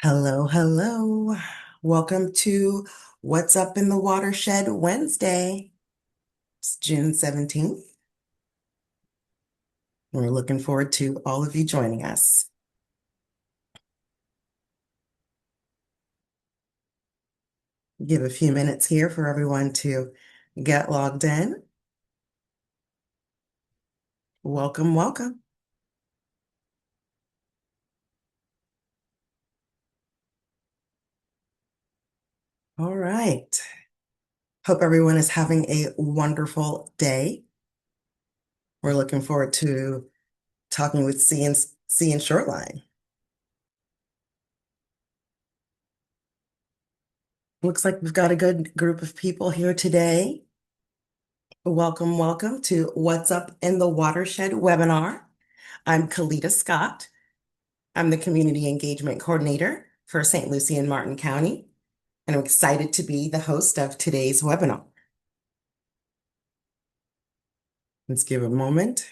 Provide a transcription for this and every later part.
Hello, hello. Welcome to What's Up in the Watershed Wednesday. It's June 17th. We're looking forward to all of you joining us. Give a few minutes here for everyone to get logged in. Welcome, welcome. All right. Hope everyone is having a wonderful day. We're looking forward to talking with C and Shoreline. Looks like we've got a good group of people here today. Welcome, welcome to What's Up in the Watershed webinar. I'm Caleta Scott. I'm the Community Engagement Coordinator for St. Lucie and Martin County, and I'm excited to be the host of today's webinar. Let's give a moment,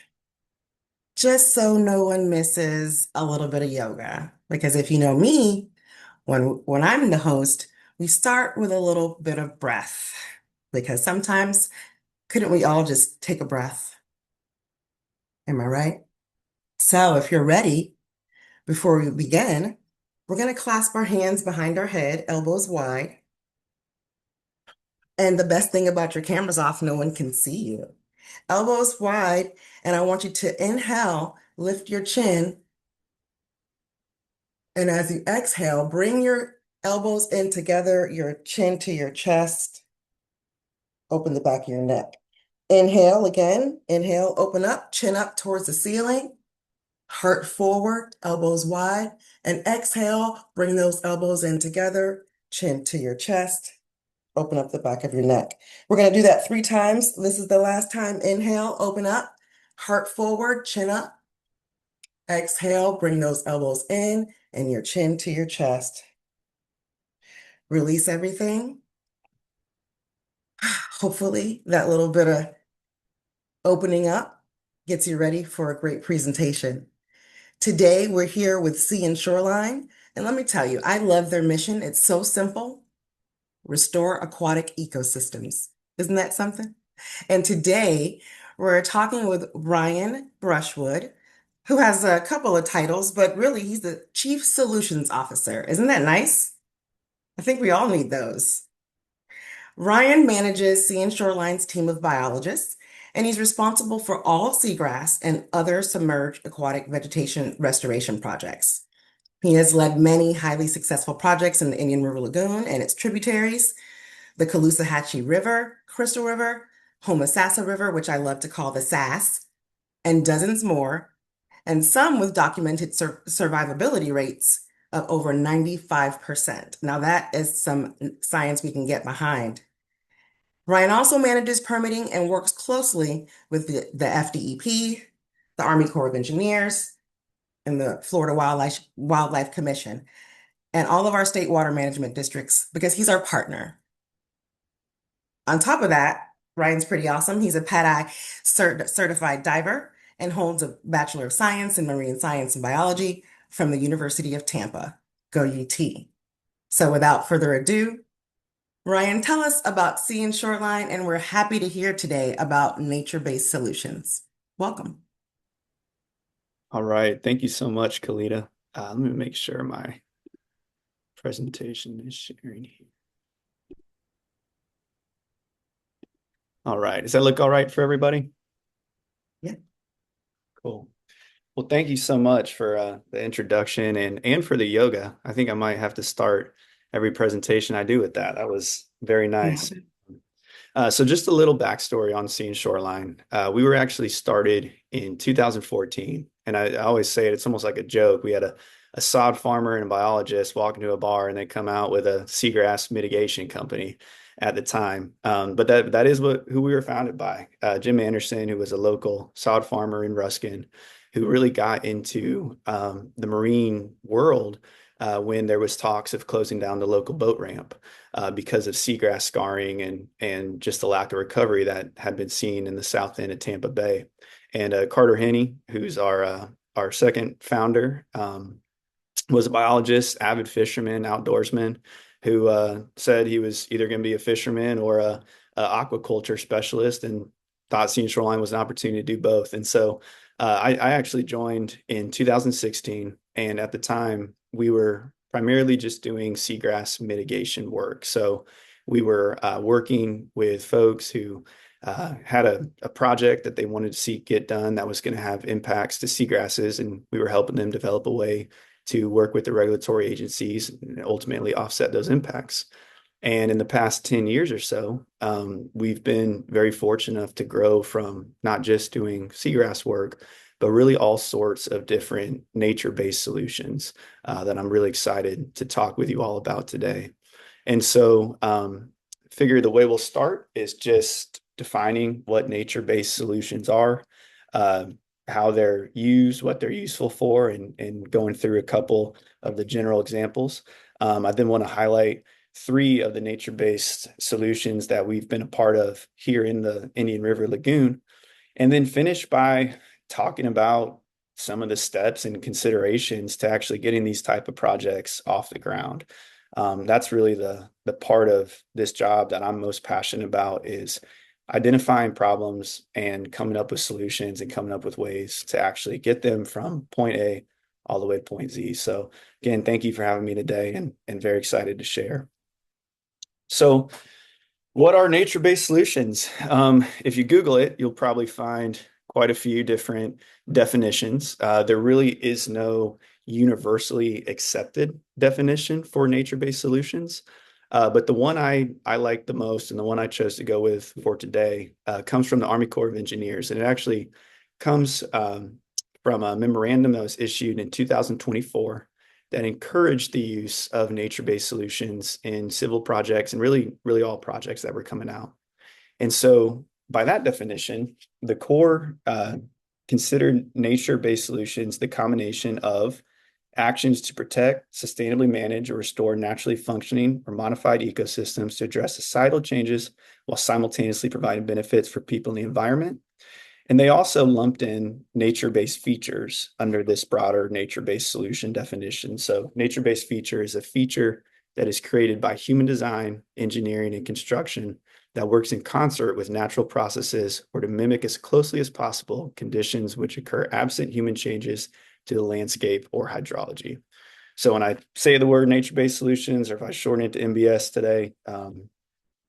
just so no one misses a little bit of yoga. Because if you know me, when I'm the host, we start with a little bit of breath. Because sometimes, couldn't we all just take a breath? Am I right? So if you're ready, before we begin, we're going to clasp our hands behind our head, elbows wide. And the best thing about your camera's off, no one can see you. Elbows wide, and I want you to inhale, lift your chin. And as you exhale, bring your elbows in together, your chin to your chest. Open the back of your neck. Inhale again. Inhale, open up, chin up towards the ceiling. Heart forward, elbows wide. And exhale, bring those elbows in together, chin to your chest. Open up the back of your neck. We're going to do that 3 times. This is the last time. Inhale, open up, heart forward, chin up. Exhale, bring those elbows in and your chin to your chest. Release everything. Hopefully, that little bit of opening up gets you ready for a great presentation. Today, we're here with Sea and Shoreline. And let me tell you, I love their mission. It's so simple. Restore aquatic ecosystems. Isn't that something? And today we're talking with Ryan Brushwood, who has a couple of titles, but really he's the Chief Solutions Officer. Isn't that nice? I think we all need those. Ryan manages Sea and Shoreline's team of biologists, and he's responsible for all seagrass and other submerged aquatic vegetation restoration projects. He has led many highly successful projects in the Indian River Lagoon and its tributaries, the Caloosahatchee River, Crystal River, Homosassa River, which I love to call the Sass, and dozens more, and some with documented survivability rates of over 95%. Now, that is some science we can get behind. Ryan also manages permitting and works closely with the FDEP, the Army Corps of Engineers, and the Florida Wildlife Commission, and all of our state water management districts because he's our partner. On top of that, Ryan's pretty awesome. He's a PADI certified diver and holds a Bachelor of Science in Marine Science and Biology from the University of Tampa. Go UT. So without further ado, Ryan, tell us about Sea and Shoreline, and we're happy to hear today about nature-based solutions. Welcome. All right. Thank you so much, Kalita. Let me make sure my presentation is sharing here. All right. Does that look all right for everybody? Yeah. Cool. Well, thank you so much for the introduction and for the yoga. I think I might have to start every presentation I do with that. That was very nice. So just a little backstory on Sea and Shoreline. We were actually started in 2014, and I always say it's almost like a joke. We had a sod farmer and a biologist walk into a bar, and they come out with a seagrass mitigation company at the time. But that is who we were founded by. Jim Anderson, who was a local sod farmer in Ruskin, who really got into the marine world when there was talks of closing down the local boat ramp because of seagrass scarring and just the lack of recovery that had been seen in the south end of Tampa Bay. And Carter Henney, who's our second founder, was a biologist, avid fisherman, outdoorsman, who said he was either going to be a fisherman or a aquaculture specialist, and thought Scene Shoreline was an opportunity to do both. And so I actually joined in 2016, and at the time we were primarily just doing seagrass mitigation work. So we were working with folks who had a project that they wanted to see get done that was going to have impacts to seagrasses, and we were helping them develop a way to work with the regulatory agencies and ultimately offset those impacts. And in the past 10 years or so, we've been very fortunate enough to grow from not just doing seagrass work, but really all sorts of different nature-based solutions that I'm really excited to talk with you all about today. And so, figure the way we'll start is just defining what nature-based solutions are, uh, how they're used, what they're useful for, and going through a couple of the general examples. I then want to highlight three of the nature-based solutions that we've been a part of here in the Indian River Lagoon, and then finish by talking about some of the steps and considerations to actually getting these type of projects off the ground. That's really the part of this job that I'm most passionate about, is identifying problems and coming up with solutions and coming up with ways to actually get them from point A all the way to point Z. So again, thank you for having me today, and very excited to share. So what are nature-based solutions? If you Google it, you'll probably find quite a few different definitions. There really is no universally accepted definition for nature-based solutions. But the one I like the most, and the one I chose to go with for today, comes from the Army Corps of Engineers. And it actually comes from a memorandum that was issued in 2024 that encouraged the use of nature-based solutions in civil projects and really all projects that were coming out. And so by that definition, the Corps considered nature-based solutions the combination of actions to protect, sustainably manage, or restore naturally functioning or modified ecosystems to address societal changes while simultaneously providing benefits for people in the environment. And they also lumped in nature-based features under this broader nature-based solution definition. So nature-based feature is a feature that is created by human design, engineering, and construction that works in concert with natural processes or to mimic as closely as possible conditions which occur absent human changes to the landscape or hydrology. So when I say the word nature-based solutions, or if I shorten it to NBS today,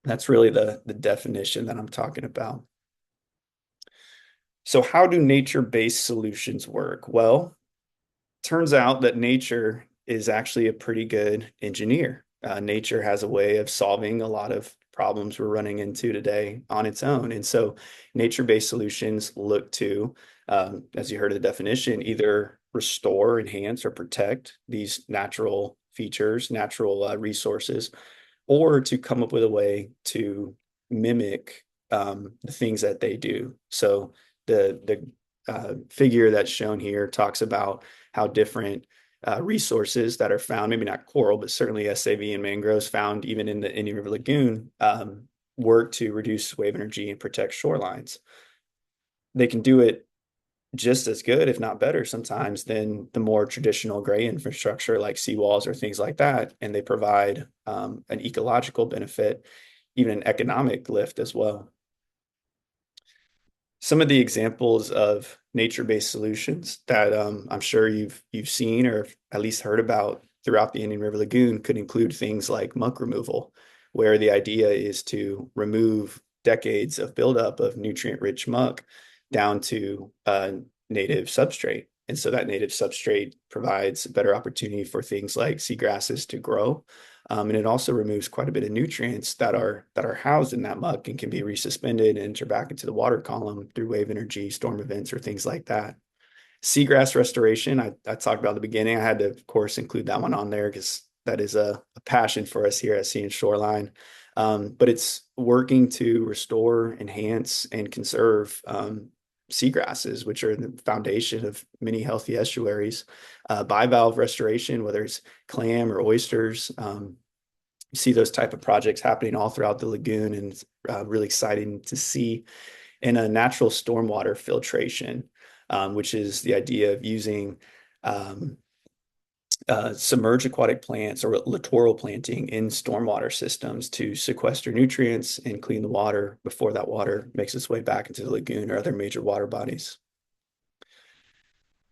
that's really the definition that I'm talking about. So how do nature-based solutions work? Well, turns out that nature is actually a pretty good engineer. Nature has a way of solving a lot of problems we're running into today on its own. And so nature-based solutions look to, as you heard of the definition, either restore, enhance, or protect these natural features, natural resources, or to come up with a way to mimic the things that they do. So the figure that's shown here talks about how different resources that are found, maybe not coral, but certainly SAV and mangroves found even in the Indian River Lagoon, work to reduce wave energy and protect shorelines. They can do it just as good, if not better, sometimes than the more traditional gray infrastructure like seawalls or things like that. And they provide an ecological benefit, even an economic lift as well. Some of the examples of nature-based solutions that I'm sure you've seen or at least heard about throughout the Indian River Lagoon could include things like muck removal, where the idea is to remove decades of buildup of nutrient-rich muck down to native substrate. And so that native substrate provides a better opportunity for things like seagrasses to grow. And it also removes quite a bit of nutrients that are housed in that muck and can be resuspended and enter back into the water column through wave energy, storm events, or things like that. Seagrass restoration, I talked about at the beginning. I had to, of course, include that one on there because that is a passion for us here at Sea and Shoreline. But it's working to restore, enhance, and conserve seagrasses, which are the foundation of many healthy estuaries. Bivalve restoration, whether it's clam or oysters. You see those type of projects happening all throughout the lagoon, and it's really exciting to see. And a natural stormwater filtration, which is the idea of using submerged aquatic plants or littoral planting in stormwater systems to sequester nutrients and clean the water before that water makes its way back into the lagoon or other major water bodies.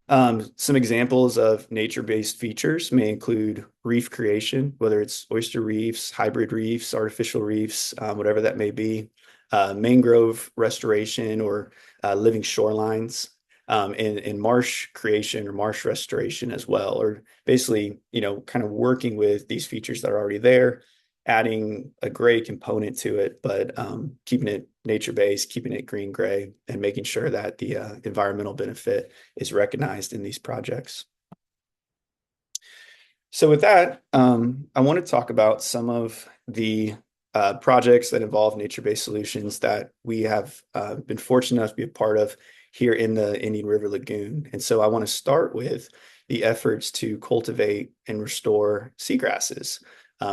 Some examples of nature-based features may include reef creation, whether it's oyster reefs, hybrid reefs, artificial reefs, whatever that may be, mangrove restoration or living shorelines, and marsh creation or marsh restoration as well, or basically, kind of working with these features that are already there, adding a gray component to it, but keeping it nature-based, keeping it green-gray, and making sure that the environmental benefit is recognized in these projects. So with that, I want to talk about some of the projects that involve nature-based solutions that we have been fortunate enough to be a part of here in the Indian River Lagoon. And so I want to start with the efforts to cultivate and restore seagrasses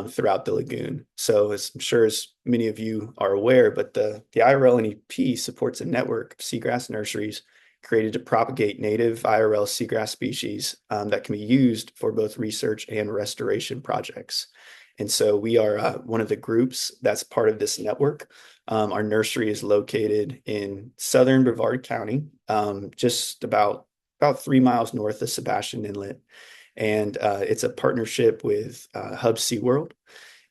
throughout the lagoon. So as I'm sure as many of you are aware, but the IRLNEP supports a network of seagrass nurseries created to propagate native IRL seagrass species that can be used for both research and restoration projects. And so we are one of the groups that's part of this network. Our nursery is located in southern Brevard County, just about 3 miles north of Sebastian Inlet. And it's a partnership with Hub SeaWorld.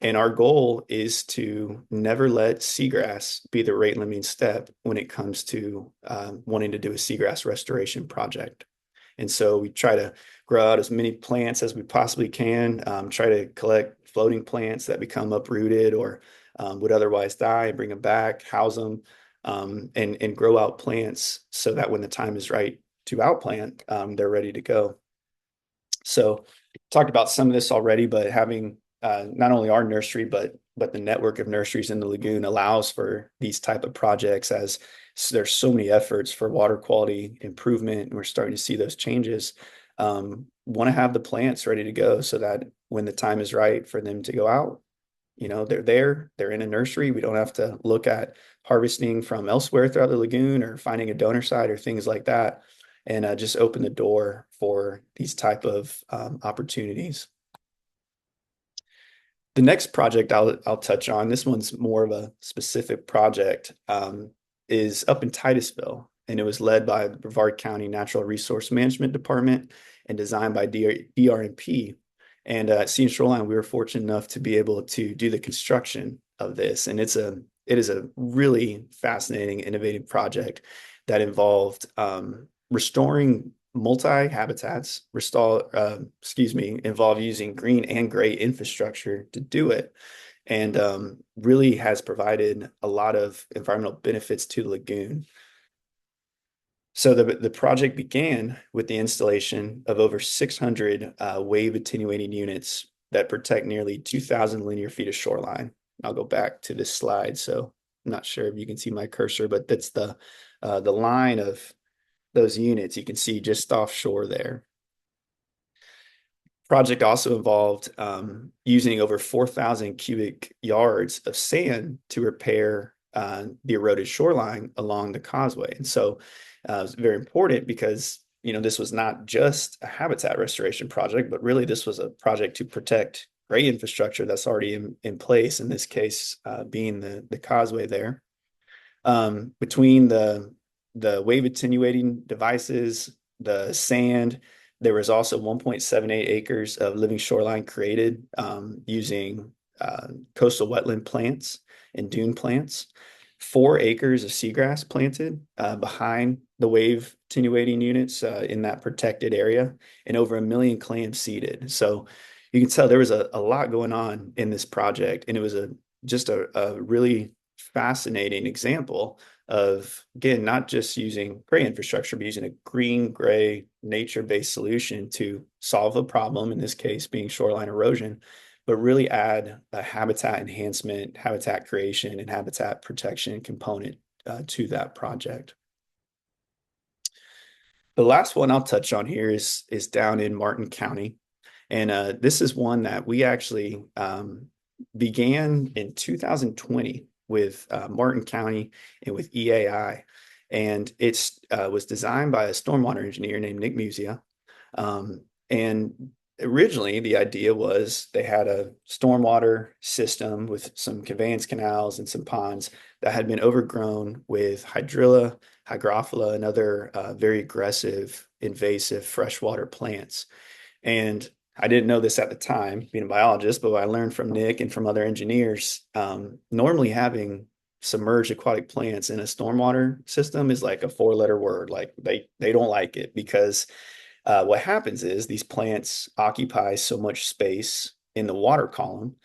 And our goal is to never let seagrass be the rate limiting step when it comes to wanting to do a seagrass restoration project. And so we try to grow out as many plants as we possibly can, try to collect floating plants that become uprooted or would otherwise die and bring them back, house them, and grow out plants so that when the time is right to outplant, they're ready to go. So talked about some of this already, but having not only our nursery, but the network of nurseries in the lagoon allows for these type of projects as there's so many efforts for water quality improvement. And we're starting to see those changes. Want to have the plants ready to go so that when the time is right for them to go out, they're there, they're in a nursery. We don't have to look at harvesting from elsewhere throughout the lagoon or finding a donor site or things like that, and just open the door for these type of opportunities. The next project I'll touch on, this one's more of a specific project, is up in Titusville, and it was led by the Brevard County Natural Resource Management Department and designed by DRNP. And at Sea and Shoreline, we were fortunate enough to be able to do the construction of this, and it is a really fascinating, innovative project that involved restoring multi-habitats, involve using green and gray infrastructure to do it, and really has provided a lot of environmental benefits to the lagoon. So the project began with the installation of over 600 wave attenuating units that protect nearly 2,000 linear feet of shoreline. I'll go back to this slide. So I'm not sure if you can see my cursor, but that's the line of those units you can see just offshore there. Project also involved using over 4,000 cubic yards of sand to repair the eroded shoreline along the causeway. And so it was very important because this was not just a habitat restoration project, but really this was a project to protect gray infrastructure that's already in place, in this case being the causeway there. Between the wave attenuating devices, the sand, there was also 1.78 acres of living shoreline created using coastal wetland plants and dune plants, 4 acres of seagrass planted behind the wave attenuating units in that protected area, and over 1 million clams seeded. So you can tell there was a lot going on in this project, and it was just a really fascinating example of, again, not just using gray infrastructure, but using a green, gray, nature-based solution to solve a problem, in this case being shoreline erosion, but really add a habitat enhancement, habitat creation, and habitat protection component to that project. The last one I'll touch on here is down in Martin County. And this is one that we actually began in 2020 with Martin County and with EAI. And it was designed by a stormwater engineer named Nick Musia. And originally the idea was they had a stormwater system with some conveyance canals and some ponds that had been overgrown with hydrilla, hygrophila, and other very aggressive, invasive freshwater plants. And I didn't know this at the time, being a biologist, but what I learned from Nick and from other engineers, normally having submerged aquatic plants in a stormwater system is like a four-letter word. Like they don't like it because what happens is these plants occupy so much space in the water column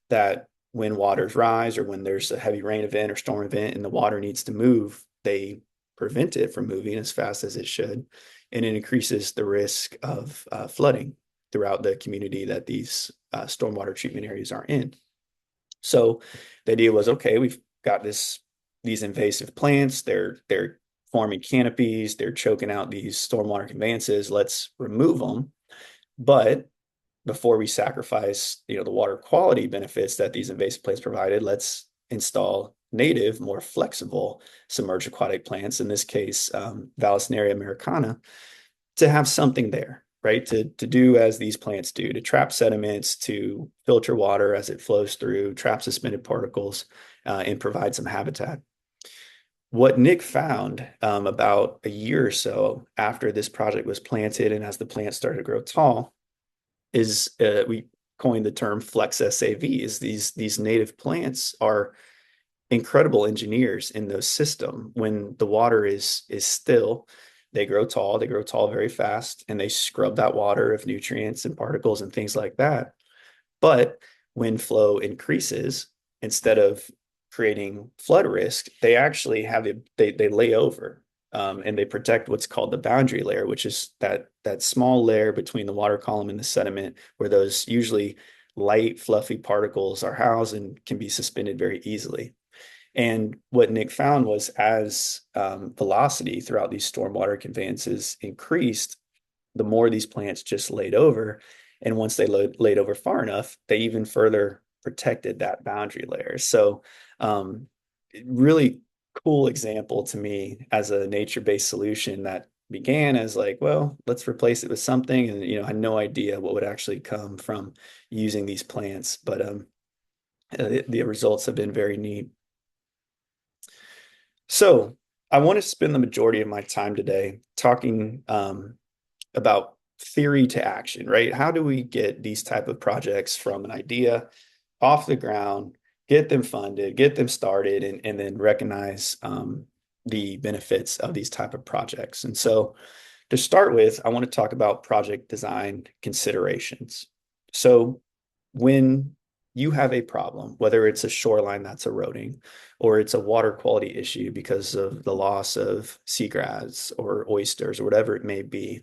that when waters rise or when there's a heavy rain event or storm event and the water needs to move, they prevent it from moving as fast as it should. And it increases the risk of flooding throughout the community that these stormwater treatment areas are in. So the idea was, okay, we've got these invasive plants. They're forming canopies. They're choking out these stormwater conveyances. Let's remove them. But before we sacrifice, the water quality benefits that these invasive plants provided, let's install native, more flexible submerged aquatic plants. In this case, Vallisneria americana, to have something there, right? To do as these plants do, to trap sediments, to filter water as it flows through, trap suspended particles, and provide some habitat. What Nick found about a year or so after this project was planted and as the plants started to grow tall is we coined the term flex SAVs. These native plants are incredible engineers in those systems. When the water is still, they grow tall. They grow tall very fast, and they scrub that water of nutrients and particles and things like that. But when flow increases, instead of creating flood risk, they actually they lay over and they protect what's called the boundary layer, which is that small layer between the water column and the sediment, where those usually light, fluffy particles are housed and can be suspended very easily. And what Nick found was as velocity throughout these stormwater conveyances increased, the more these plants just laid over. And once they laid over far enough, they even further protected that boundary layer. So, really cool example to me as a nature-based solution that began as like, well, let's replace it with something. And, I had no idea what would actually come from using these plants. But the results have been very neat. So I want to spend the majority of my time today talking about theory to action, right? How do we get these type of projects from an idea off the ground, get them funded, get them started, and then recognize the benefits of these type of projects? And so to start with, I want to talk about project design considerations. So when you have a problem, whether it's a shoreline that's eroding or it's a water quality issue because of the loss of seagrass or oysters or whatever it may be,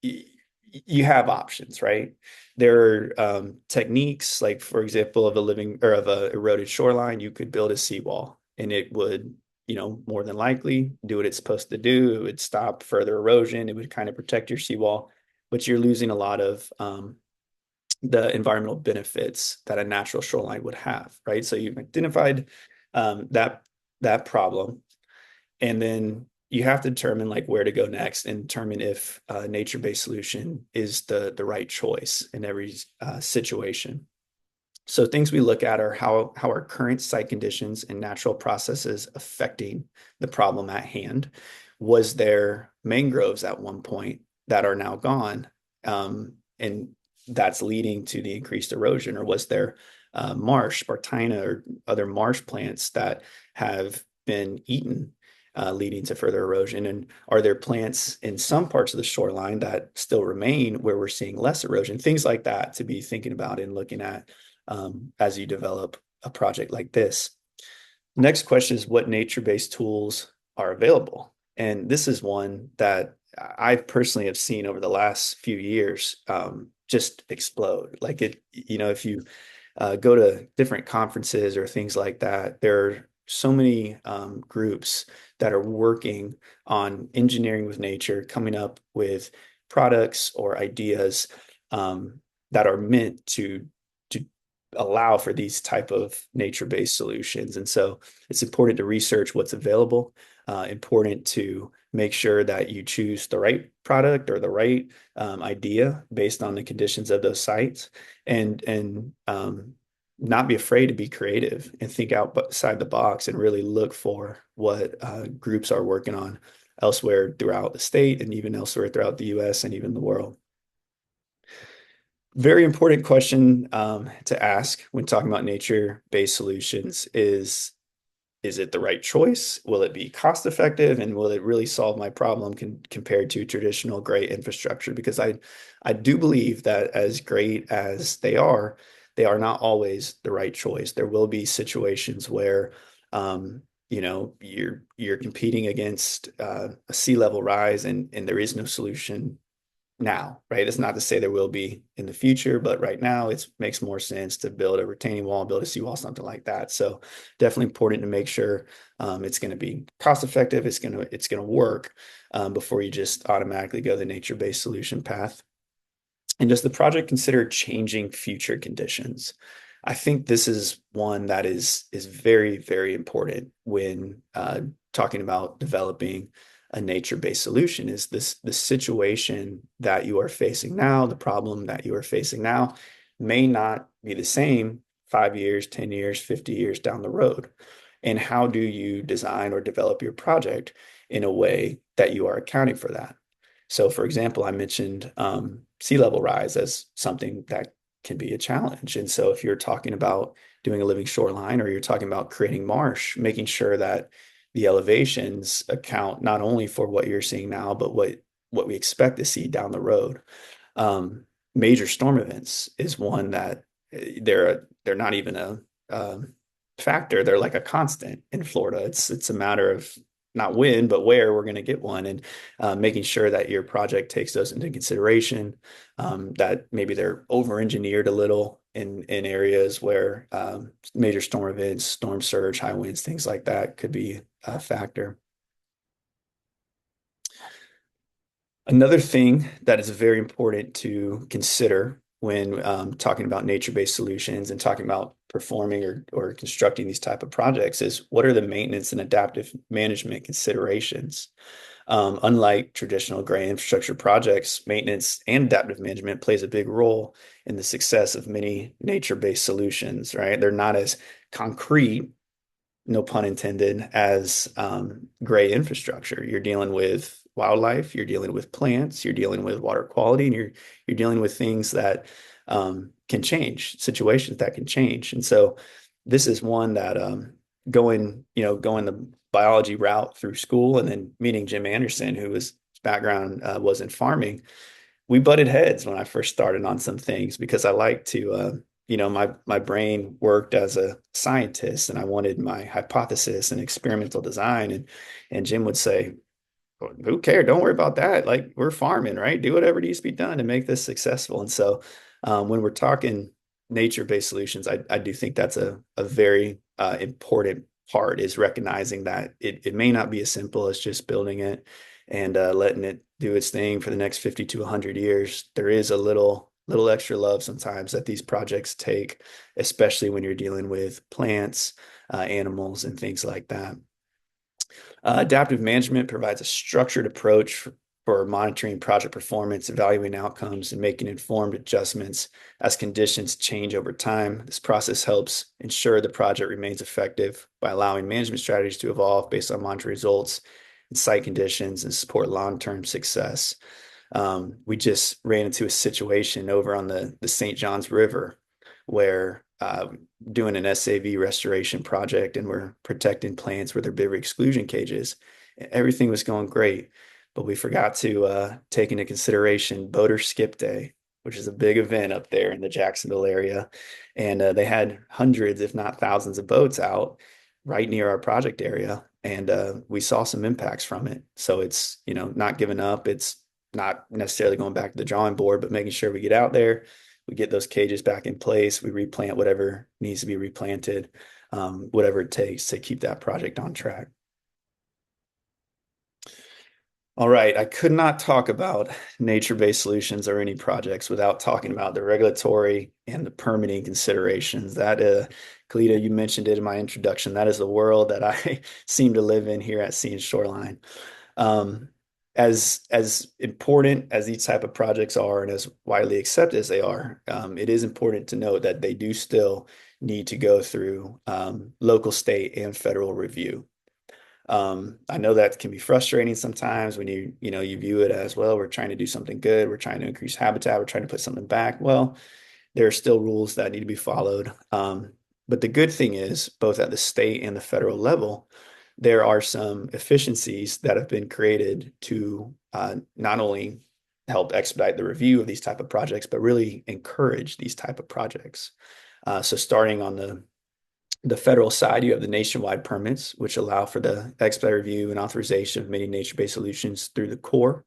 you have options, right? There are techniques like, for example, of a living or of a eroded shoreline, you could build a seawall and it would, more than likely do what it's supposed to do. It would stop further erosion. It would kind of protect your seawall, but you're losing a lot of the environmental benefits that a natural shoreline would have, right? So you've identified that problem, and then you have to determine like where to go next and determine if a nature-based solution is the right choice in every situation. So things we look at are how are current site conditions and natural processes affecting the problem at hand. Was there mangroves at one point that are now gone? And that's leading to the increased erosion, or was there marsh, Spartina, or other marsh plants that have been eaten, leading to further erosion? And are there plants in some parts of the shoreline that still remain where we're seeing less erosion? Things like that to be thinking about and looking at as you develop a project like this. Next question is, what nature-based tools are available? And this is one that I personally have seen over the last few years just explode. Like if you go to different conferences or things like that, there are so many groups that are working on engineering with nature, coming up with products or ideas that are meant to allow for these type of nature-based solutions. And so it's important to research what's available, important to make sure that you choose the right product or the right idea based on the conditions of those sites, and not be afraid to be creative and think outside the box and really look for what groups are working on elsewhere throughout the state and even elsewhere throughout the US and even the world. Very important question to ask when talking about nature-based solutions is it the right choice? Will it be cost effective? And will it really solve my problem compared to traditional gray infrastructure? Because I do believe that as great as they are not always the right choice. There will be situations where you're competing against a sea level rise and there is no solution now, right? It's not to say there will be in the future, but right now it makes more sense to build a retaining wall, build a seawall, something like that. So definitely important to make sure it's going to be cost effective. It's going to work before you just automatically go the nature-based solution path. And does the project consider changing future conditions? I think this is one that is very, very important when talking about developing a nature-based solution. Is this the situation that you are facing now, the problem that you are facing now may not be the same 5 years, 10 years, 50 years down the road. And how do you design or develop your project in a way that you are accounting for that? So, for example, I mentioned sea level rise as something that can be a challenge. And so, if you're talking about doing a living shoreline or you're talking about creating marsh, making sure that the elevations account not only for what you're seeing now, but what we expect to see down the road. Major storm events is one that they're not even a factor. They're like a constant in Florida. It's a matter of not when, but where we're going to get one, and making sure that your project takes those into consideration. That maybe they're over-engineered a little in areas where major storm events, storm surge, high winds, things like that could be a factor. Another thing that is very important to consider when talking about nature-based solutions and talking about performing or constructing these type of projects is what are the maintenance and adaptive management considerations? Unlike traditional gray infrastructure projects, maintenance and adaptive management plays a big role in the success of many nature-based solutions, right? They're not as concrete, no pun intended, as gray infrastructure. You're dealing with wildlife, you're dealing with plants, you're dealing with water quality, and you're dealing with things that can change, situations that can change. And so this is one that going the biology route through school and then meeting Jim Anderson, who his background was in farming, we butted heads when I first started on some things because I like to my brain worked as a scientist and I wanted my hypothesis and experimental design, and Jim would say, "Well, who cares? Don't worry about that. Like, we're farming, right? Do whatever needs to be done to make this successful." And so when we're talking nature-based solutions, I do think that's a very important part, is recognizing that it may not be as simple as just building it and letting it do its thing for the next 50 to 100 years. There is a little extra love sometimes that these projects take, especially when you're dealing with plants, animals, and things like that. Adaptive management provides a structured approach for monitoring project performance, evaluating outcomes, and making informed adjustments as conditions change over time. This process helps ensure the project remains effective by allowing management strategies to evolve based on monitoring results and site conditions and support long-term success. We just ran into a situation over on the St. Johns River where doing an SAV restoration project, and we're protecting plants with their beaver exclusion cages. Everything was going great, but we forgot to take into consideration Boater Skip Day, which is a big event up there in the Jacksonville area. And they had hundreds, if not thousands, of boats out right near our project area. And we saw some impacts from it. So it's, not giving up. It's not necessarily going back to the drawing board, but making sure we get out there, we get those cages back in place, we replant whatever needs to be replanted, whatever it takes to keep that project on track. All right, I could not talk about nature-based solutions or any projects without talking about the regulatory and the permitting considerations. That, Caleta, you mentioned it in my introduction. That is the world that I seem to live in here at Sea and Shoreline. Um, as important as these type of projects are and as widely accepted as they are, it is important to note that they do still need to go through local, state, and federal review. I know that can be frustrating sometimes when you view it as, well, we're trying to do something good, we're trying to increase habitat, we're trying to put something back. Well, there are still rules that need to be followed. But the good thing is, both at the state and the federal level, there are some efficiencies that have been created to not only help expedite the review of these type of projects, but really encourage these type of projects. So starting on the federal side, you have the nationwide permits, which allow for the expedited review and authorization of many nature-based solutions through the Corps.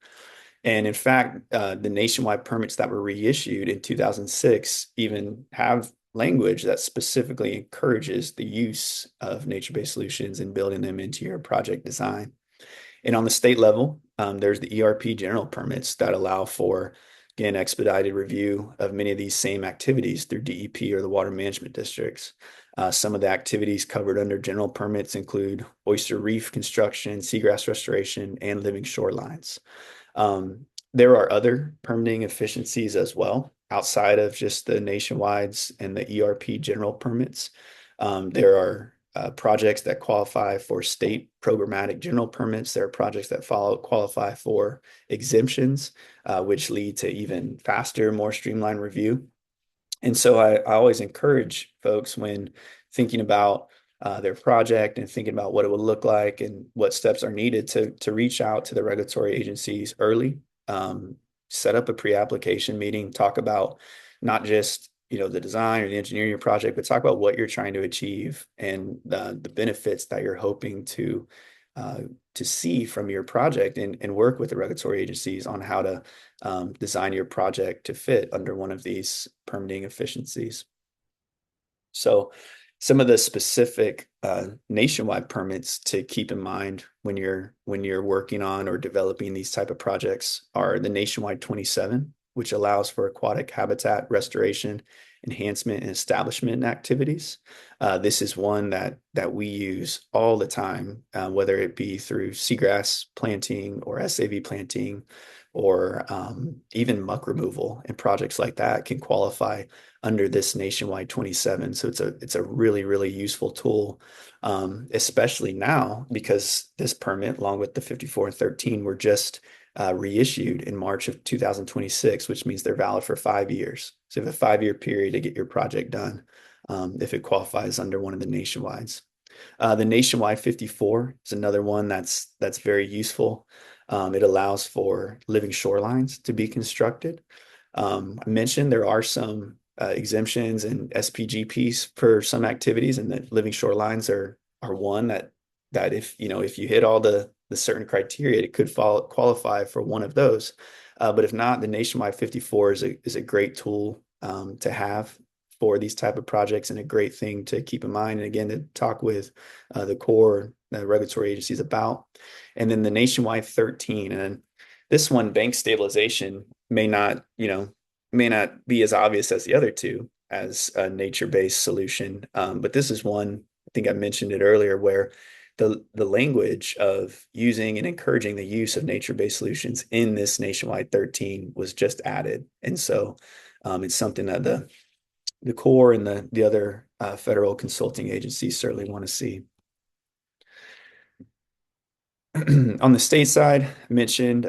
And in fact, the nationwide permits that were reissued in 2006 even have language that specifically encourages the use of nature-based solutions and building them into your project design. And on the state level, there's the ERP general permits that allow for, again, expedited review of many of these same activities through DEP or the water management districts. Some of the activities covered under general permits include oyster reef construction, seagrass restoration, and living shorelines. There are other permitting efficiencies as well outside of just the nationwides and the ERP general permits. There are projects that qualify for state programmatic general permits. There are projects that qualify for exemptions, which lead to even faster, more streamlined review. And so I always encourage folks when thinking about their project and thinking about what it would look like and what steps are needed to reach out to the regulatory agencies early, um, set up a pre-application meeting, talk about not just the design or the engineering of your project, but talk about what you're trying to achieve and the benefits that you're hoping uh, to see from your project, and work with the regulatory agencies on how to design your project to fit under one of these permitting efficiencies. So some of the specific nationwide permits to keep in mind when you're working on or developing these type of projects are the Nationwide 27, which allows for aquatic habitat restoration, enhancement, and establishment activities. This is one that we use all the time, whether it be through seagrass planting or SAV planting, or even muck removal, and projects like that can qualify under this nationwide 27. So it's a really, really useful tool, especially now because this permit, along with the 54 and 13, were just reissued in March of 2026, which means they're valid for 5 years. So you have a 5-year period to get your project done, if it qualifies under one of the nationwides. The Nationwide 54 is another one that's very useful. It allows for living shorelines to be constructed. I mentioned there are some exemptions and SPGPs for some activities, and that living shorelines are one that if you hit all the certain criteria, it could qualify for one of those. But if not, the Nationwide 54 is a great tool to have for these type of projects, and a great thing to keep in mind. And again, to talk with the Corps, the regulatory agencies about. And then the Nationwide 13, and this one, bank stabilization, may not be as obvious as the other two as a nature-based solution. But this is one, I think I mentioned it earlier, where the language of using and encouraging the use of nature-based solutions in this Nationwide 13 was just added. And so it's something that the Corps and the other federal consulting agencies certainly want to see. On the state side, I mentioned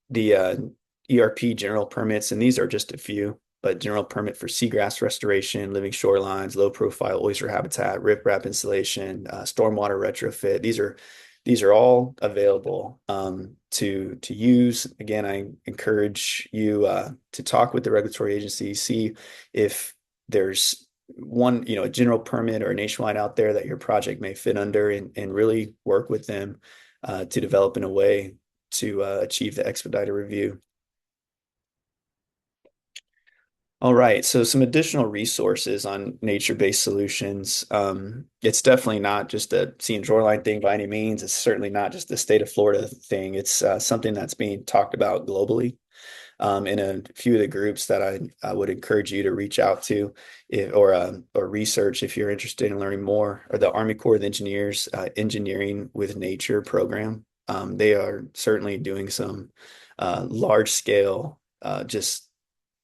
the ERP general permits, and these are just a few, but general permit for seagrass restoration, living shorelines, low profile oyster habitat, riprap installation, stormwater retrofit. These are all available to use. Again, I encourage you to talk with the regulatory agency, see if there's one, a general permit or a nationwide out there that your project may fit under, and really work with them to develop in a way to achieve the expedited review. All right, so some additional resources on nature-based solutions. It's definitely not just a sea and shoreline thing by any means. It's certainly not just the state of Florida thing. It's something that's being talked about globally. In a few of the groups that I would encourage you to reach out to, or research if you're interested in learning more, are the Army Corps of Engineers Engineering with Nature program. They are certainly doing some large scale, just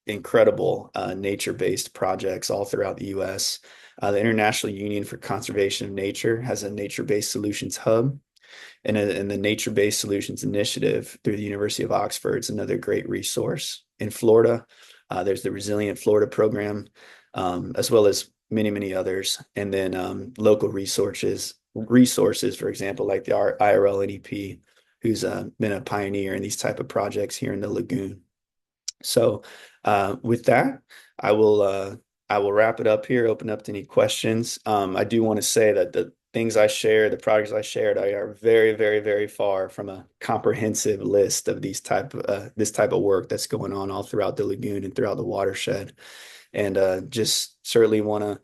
incredible nature-based projects all throughout the U.S. The International Union for Conservation of Nature has a nature-based solutions hub, and the Nature-Based Solutions Initiative through the University of Oxford is another great resource. In Florida, there's the Resilient Florida program, as well as many, many others. And then local resources, for example, like the IRLNEP, who's been a pioneer in these type of projects here in the lagoon. So with that, I will I will wrap it up here, open up to any questions. I do want to say that the things I share, the projects I shared, I are very, very, very far from a comprehensive list of this type of work that's going on all throughout the lagoon and throughout the watershed. And just certainly want to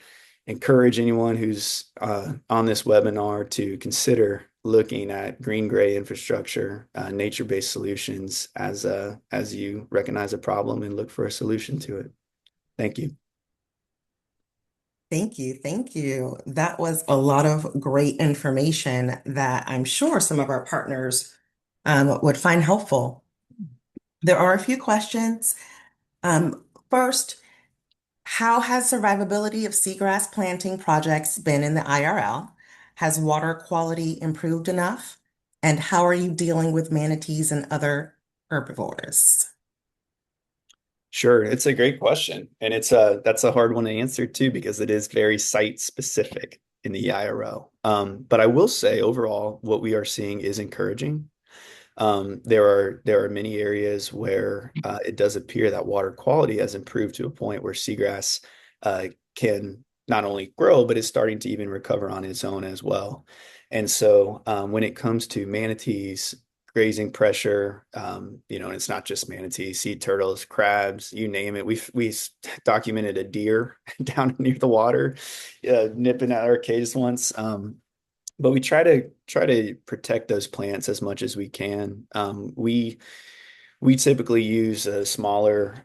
encourage anyone who's on this webinar to consider looking at green gray infrastructure, nature-based solutions as you recognize a problem and look for a solution to it. Thank you. Thank you. Thank you. That was a lot of great information that I'm sure some of our partners would find helpful. There are a few questions. First, how has survivability of seagrass planting projects been in the IRL? Has water quality improved enough? And how are you dealing with manatees and other herbivores? Sure, it's a great question, and that's a hard one to answer too because it is very site specific in the IRL. But I will say overall, what we are seeing is encouraging. There are many areas where it does appear that water quality has improved to a point where seagrass can not only grow, but is starting to even recover on its own as well. And so when it comes to manatees, grazing pressure, and it's not just manatees, sea turtles, crabs, you name it. We documented a deer down near the water, nipping at our cages once. But we try to protect those plants as much as we can. We typically use smaller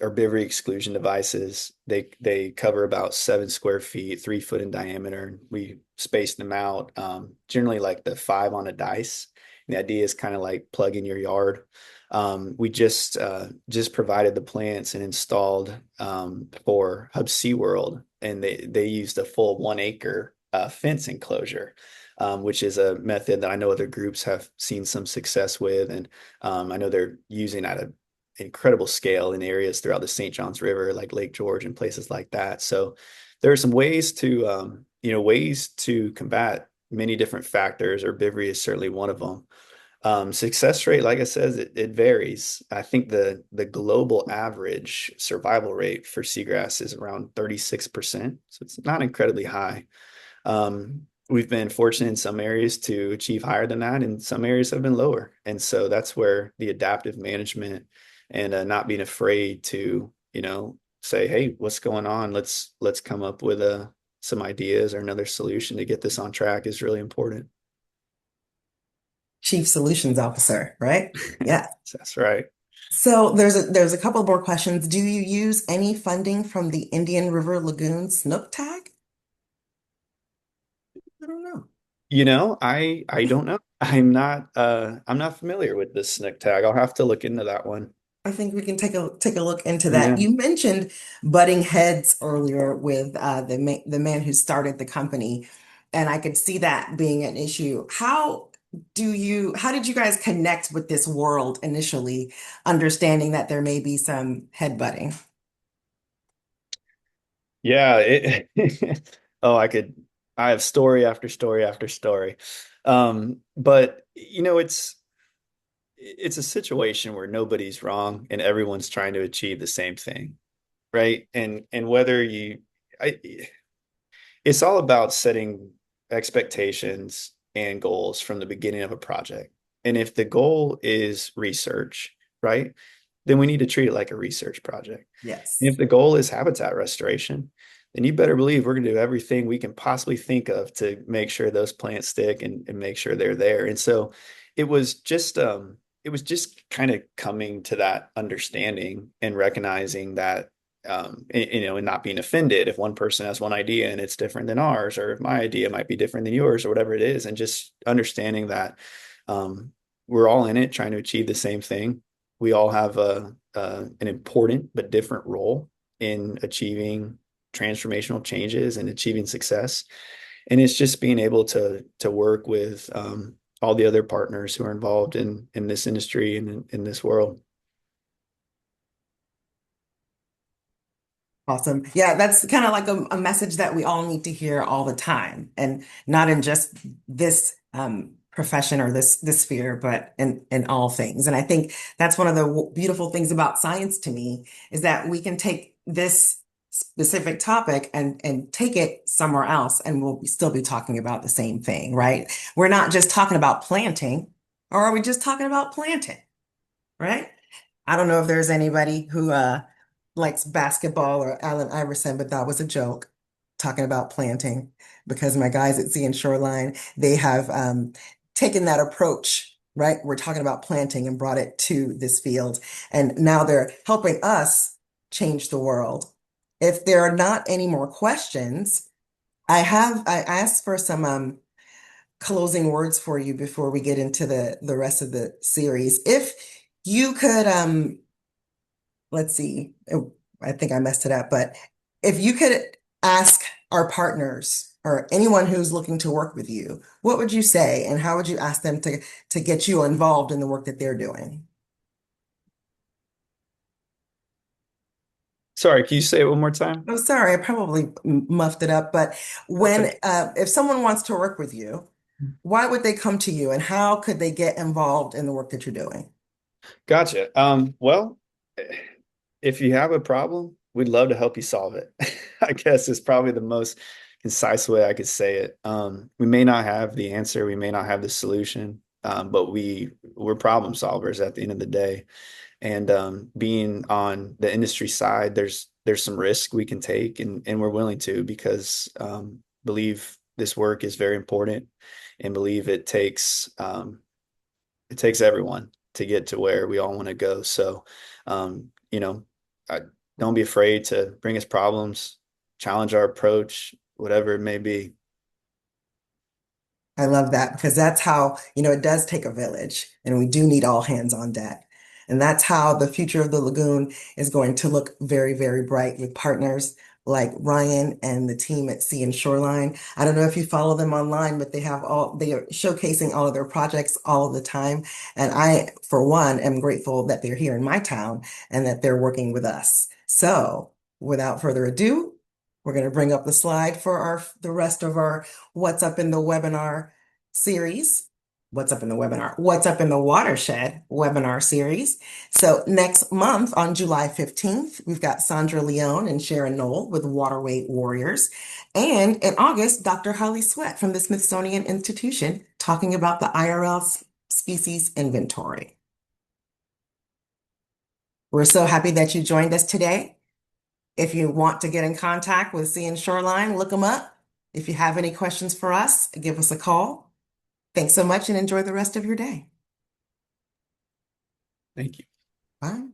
herbivory exclusion devices. They cover about 7 square feet, 3 foot in diameter. We space them out, generally like the 5 on a dice. And the idea is kind of like plug in your yard. We just provided the plants and installed for Hub SeaWorld, and they used a full 1 acre fence enclosure, which is a method that I know other groups have seen some success with. And I know they're using at an incredible scale in areas throughout the St. Johns River, like Lake George and places like that. So there are some ways to combat many different factors. Herbivory is certainly one of them. Success rate, like I said, it varies. I think the global average survival rate for seagrass is around 36%. So it's not incredibly high. We've been fortunate in some areas to achieve higher than that, and some areas have been lower. And so that's where the adaptive management and not being afraid to, say, hey, what's going on? Let's come up with some ideas or another solution to get this on track is really important. Chief Solutions Officer, right? Yeah. That's right. So there's a couple more questions. Do you use any funding from the Indian River Lagoon Snook Tag? I don't know. I don't know. I'm not familiar with this snick tag. I'll have to look into that one. I think we can take a look into that. Yeah. You mentioned butting heads earlier with the man who started the company, and I could see that being an issue. How did you guys connect with this world initially, understanding that there may be some headbutting? Yeah, oh, I have story after story after story. But it's a situation where nobody's wrong and everyone's trying to achieve the same thing, right? And whether I, it's all about setting expectations and goals from the beginning of a project. And if the goal is research, right, then we need to treat it like a research project. And Yes. if the goal is habitat restoration, then you better believe we're going to do everything we can possibly think of to make sure those plants stick and make sure they're there. And so it was just kind of coming to that understanding and recognizing that and not being offended if one person has one idea and it's different than ours, or if my idea might be different than yours, or whatever it is, and just understanding that we're all in it trying to achieve the same thing. We all have an important but different role in achieving transformational changes and achieving success. And it's just being able to work with all the other partners who are involved in this industry and in this world. Awesome. Yeah, that's kind of like a message that we all need to hear all the time, and not in just this profession or this sphere, but in all things. And I think that's one of the beautiful things about science to me is that we can take this specific topic and take it somewhere else, and still be talking about the same thing, right? We're not just talking about planting, or are we just talking about planting, right? I don't know if there's anybody who likes basketball or Allen Iverson, but that was a joke talking about planting because my guys at Sea and Shoreline, they have taken that approach, right? We're talking about planting and brought it to this field. And now they're helping us change the world. If there are not any more questions, I asked for some closing words for you before we get into the rest of the series. If you could let's see. I think I messed it up, but if you could ask our partners or anyone who's looking to work with you, what would you say, and how would you ask them to get you involved in the work that they're doing? Sorry, can you say it one more time? I'm sorry, I probably muffed it up, but Okay. if someone wants to work with you, why would they come to you, and how could they get involved in the work that you're doing? Gotcha. Well, if you have a problem, we'd love to help you solve it. I guess is probably the most concise way I could say it. We may not have the answer, we may not have the solution, but we're problem solvers at the end of the day. And being on the industry side, there's some risk we can take, and we're willing to because believe this work is very important, and believe it takes everyone to get to where we all want to go. So, you know, I, don't be afraid to bring us problems, challenge our approach, whatever it may be. I love that because that's how, it does take a village and we do need all hands on deck. And that's how the future of the lagoon is going to look very, very bright with partners like Ryan and the team at Sea and Shoreline. I don't know if you follow them online, but they are showcasing all of their projects all of the time. And I, for one, am grateful that they're here in my town and that they're working with us. So without further ado, we're going to bring up the slide for the rest of our What's Up in the Webinar series. What's Up in the Webinar? What's Up in the Watershed webinar series. So next month on July 15th, we've got Sandra Leone and Sharon Knoll with Waterway Warriors. And in August, Dr. Holly Sweat from the Smithsonian Institution talking about the IRL species inventory. We're so happy that you joined us today. If you want to get in contact with Sea and Shoreline, look them up. If you have any questions for us, give us a call. Thanks so much and enjoy the rest of your day. Thank you. Bye.